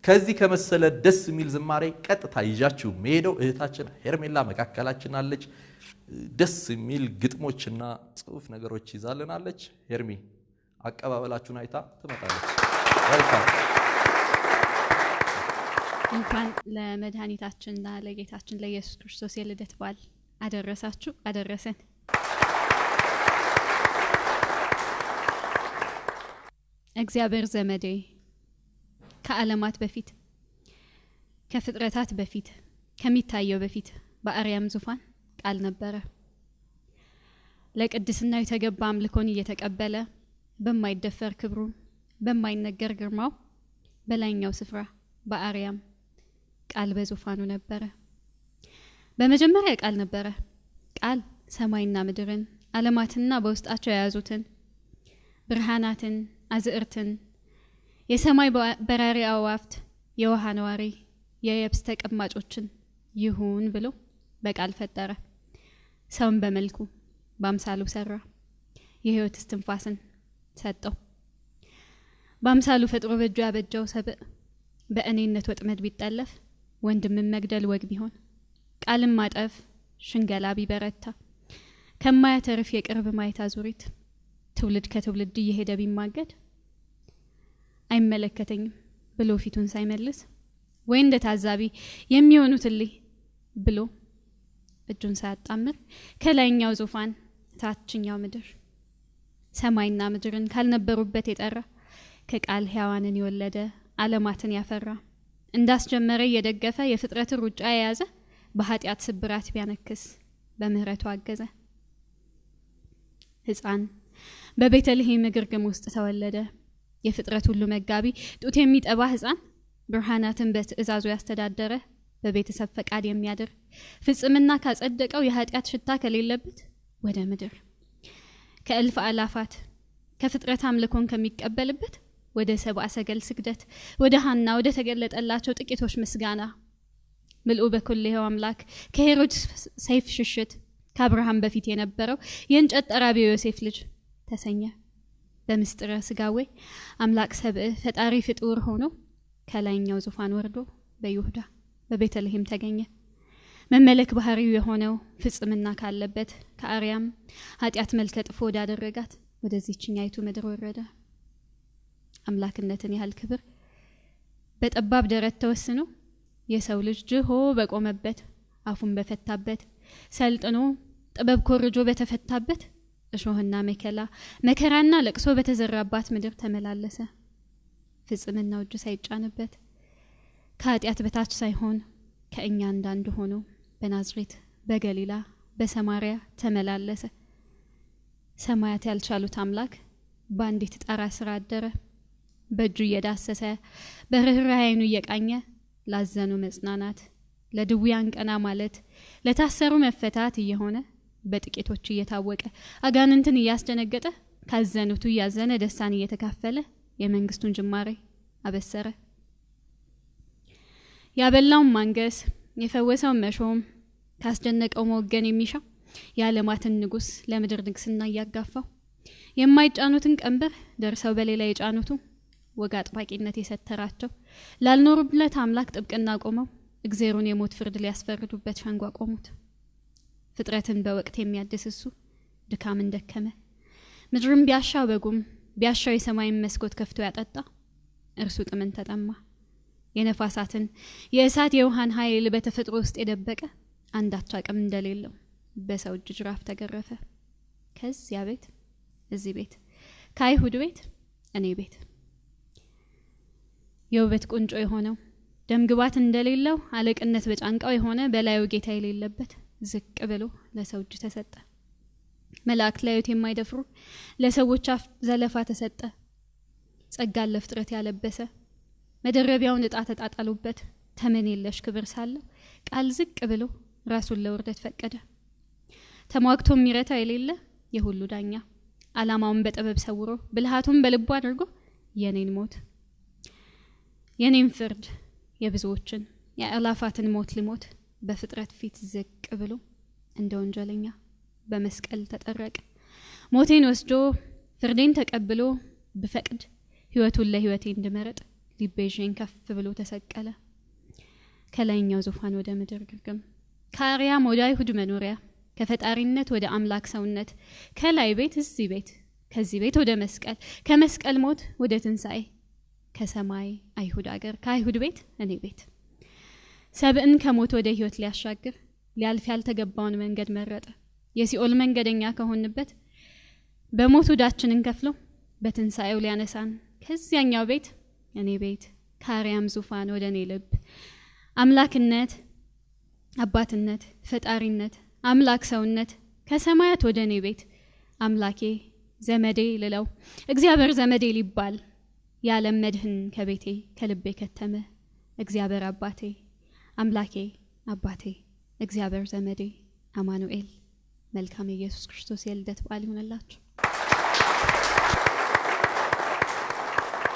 ከዚህ ከመሰለ ደስ የሚል ዝማሬ ቀጥታ ይዣችሁ መሄደው እህታችን ሄርሜላ መካከላችን አለች። ደስ የሚል ግጥሞችና ጽሑፍ ነገሮች ይዛልናለች። ሄርሚ አቀባበላችሁን አይታ ትመጣለች። ወልካም። እንኳን ለመድኃኒታችንና ለጌታችን ለኢየሱስ ክርስቶስ የልደት በዓል አደረሳችሁ አደረሰን። እግዚአብሔር ዘመዴ ከዓለማት በፊት ከፍጥረታት በፊት ከሚታየው በፊት በአርያም ዙፋን ቃል ነበረ። ለቅድስናው የተገባ አምልኮን እየተቀበለ በማይደፈር ክብሩ በማይነገር ግርማው በላይኛው ስፍራ በአርያም ቃል በዙፋኑ ነበረ። በመጀመሪያ ቃል ነበረ። ቃል ሰማይና ምድርን ዓለማትና በውስጣቸው የያዙትን ብርሃናትን አዝርትን የሰማይ በራሪ አዋፍት የውሃ ነዋሪ የየብስ ተቀማጮችን ይሁን ብሎ በቃል ፈጠረ። ሰውን በመልኩ በአምሳሉ ሰራ። የሕይወት እስትንፋስን ሰጠው። በአምሳሉ ፈጥሮ በእጁ ያበጀው ሰብእ በእኔነት ወጥመድ ቢጠለፍ ወንድምን መግደል ወግ ቢሆን ቃልን ማጠፍ ሽንገላ ቢበረታ ከማያተርፍ የቅርብ ማየት አዙሪት ትውልድ ከትውልድ እየሄደ ቢማገድ አይመለከተኝም ብሎ ፊቱን ሳይመልስ ወይ እንደ ታዛቢ የሚሆኑትልኝ ብሎ እጁን ሳያጣምር ከላይኛው ዙፋን ታችኛው ምድር ሰማይና ምድርን ካልነበሩበት የጠራ ከቃል ሕያዋንን የወለደ ዓለማትን ያፈራ እንዳስጀመረ የደገፈ የፍጥረትን ሩጫ የያዘ በኃጢአት ስብራት ቢያነክስ በምህረቱ አገዘ። ሕፃን በቤተልሔም ግርግም ውስጥ ተወለደ። የፍጥረት ሁሉ መጋቢ ጡት የሚጠባ ሕፃን ብርሃናትን በትእዛዙ ያስተዳደረ በቤተሰብ ፈቃድ የሚያድር ፍጽምና ካጸደቀው የኃጢአት ሽታ ከሌለበት ወደ ምድር ከእልፍ አላፋት ከፍጥረት አምልኮን ከሚቀበልበት ወደ ሰብአ ሰገል ስግደት ወደ ሐና ወደ ተገለጠላቸው ጥቂቶች ምስጋና ምልኡ በኩልሄው አምላክ ከሄሮድስ ሰይፍ ሽሽት ከአብርሃም በፊት የነበረው የእንጨት ጠራቢው ዮሴፍ ልጅ ተሰኘ። በምስጢረ ስጋዌ አምላክ ሰብእ ፈጣሪ ፍጡር ሆኖ ከላይኛው ዙፋን ወርዶ በይሁዳ በቤተልሔም ተገኘ። መመለክ ባህሪው የሆነው ፍጽምና ካለበት ከአርያም ኃጢአት መልከ ጥፎ ወዳደረጋት ወደዚህኛይቱ ምድር ወረደ። አምላክነትን ያህል ክብር በጠባብ ደረት ተወስኖ የሰው ልጅ ጅሆ በቆመበት አፉን በፈታበት ሰልጥኖ ጥበብ ኮርጆ በተፈታበት እሾህና መከላ መከራና ለቅሶ በተዘራባት ምድር ተመላለሰ። ፍጽምናው እጁ ሳይጫንበት ከኃጢአት በታች ሳይሆን ከእኛ እንዳንዱ ሆኖ በናዝሬት በገሊላ በሰማሪያ ተመላለሰ። ሰማያት ያልቻሉት አምላክ በአንዲት ጣራ ስር አደረ። በእጁ እየዳሰሰ በርህራሄኑ እየቃኘ ላዘኑ መጽናናት ለድውያን ቀና ማለት ለታሰሩ መፈታት እየሆነ በጥቂቶች እየታወቀ አጋንንትን እያስደነገጠ ካዘኑቱ ያዘነ ደስታን እየተካፈለ የመንግስቱን ጅማሬ አበሰረ። ያበላውን ማንገስ የፈወሰውን መሾም ካስደነቀው መወገን የሚሻ የዓለማትን ንጉስ ለምድር ንግስና እያጋፋው የማይጫኑትን ቀንበር ደርሰው በሌላ የጫኑቱ ወጋ አጥባቂነት የሰተራቸው ላልኖሩበት አምላክ ጥብቅና ቆመው እግዚአብሔርን የሞት ፍርድ ሊያስፈርዱበት ሸንጓ ቆሙት። ፍጥረትን በወቅት የሚያድስ እሱ ድካምን ደከመ። ምድርን ቢያሻው በጉም ቢያሻው የሰማይን መስኮት ከፍቶ ያጠጣ እርሱ ጥምን ተጠማ። የነፋሳትን የእሳት የውሃን ኃይል በተፈጥሮ ውስጥ የደበቀ አንዳች አቅም እንደሌለው በሰው እጅ ጅራፍ ተገረፈ። ከዚያ ቤት እዚህ ቤት ከአይሁድ ቤት እኔ ቤት የውበት ቁንጮ የሆነው ደምግባት እንደሌለው አለቅነት በጫንቃው የሆነ በላዩ ጌታ የሌለበት ዝቅ ብሎ ለሰው እጅ ተሰጠ። መላእክት ላዩት የማይደፍሩ ለሰዎች አፍ ዘለፋ ተሰጠ። ጸጋን ለፍጥረት ያለበሰ መደረቢያውን ዕጣ ተጣጣሉበት። ተመን የለሽ ክብር ሳለው ቃል ዝቅ ብሎ ራሱን ለውርደት ፈቀደ። ተሟግቶ የሚረታ የሌለ የሁሉ ዳኛ ዓላማውን በጥበብ ሰውሮ ብልሃቱን በልቡ አድርጎ የኔን ሞት የኔን ፍርድ የብዙዎችን የአላፋትን ሞት ሊሞት በፍጥረት ፊት ዝቅ ብሎ እንደ ወንጀለኛ በመስቀል ተጠረቀ። ሞቴን ወስዶ ፍርዴን ተቀብሎ በፈቅድ ሕይወቱን ለሕይወቴ እንድመረጥ ሊቤዠኝ ከፍ ብሎ ተሰቀለ። ከላይኛው ዙፋን ወደ ምድር ግርግም፣ ከአርያም ወደ አይሁድ መኖሪያ፣ ከፈጣሪነት ወደ አምላክ ሰውነት፣ ከላይ ቤት እዚህ ቤት፣ ከዚህ ቤት ወደ መስቀል፣ ከመስቀል ሞት ወደ ትንሣኤ፣ ከሰማይ አይሁድ አገር፣ ከአይሁድ ቤት እኔ ቤት። ሰብእን ከሞት ወደ ሕይወት ሊያሻግር ሊያልፍ ያልተገባውን መንገድ መረጠ። የሲኦል መንገደኛ ከሆንበት በሞት ዕዳችንን ከፍሎ በትንሣኤው ሊያነሳን ከዚያኛው ቤት እኔ ቤት፣ ከአርያም ዙፋን ወደ እኔ ልብ፣ አምላክነት፣ አባትነት፣ ፈጣሪነት፣ አምላክ ሰውነት፣ ከሰማያት ወደ እኔ ቤት አምላኬ ዘመዴ ልለው እግዚአብሔር ዘመዴ ሊባል የዓለም መድህን ከቤቴ ከልቤ ከተመ። እግዚአብሔር አባቴ አምላኬ አባቴ እግዚአብሔር ዘመዴ አማኑኤል። መልካም የኢየሱስ ክርስቶስ የልደት በዓል ይሁንላችሁ።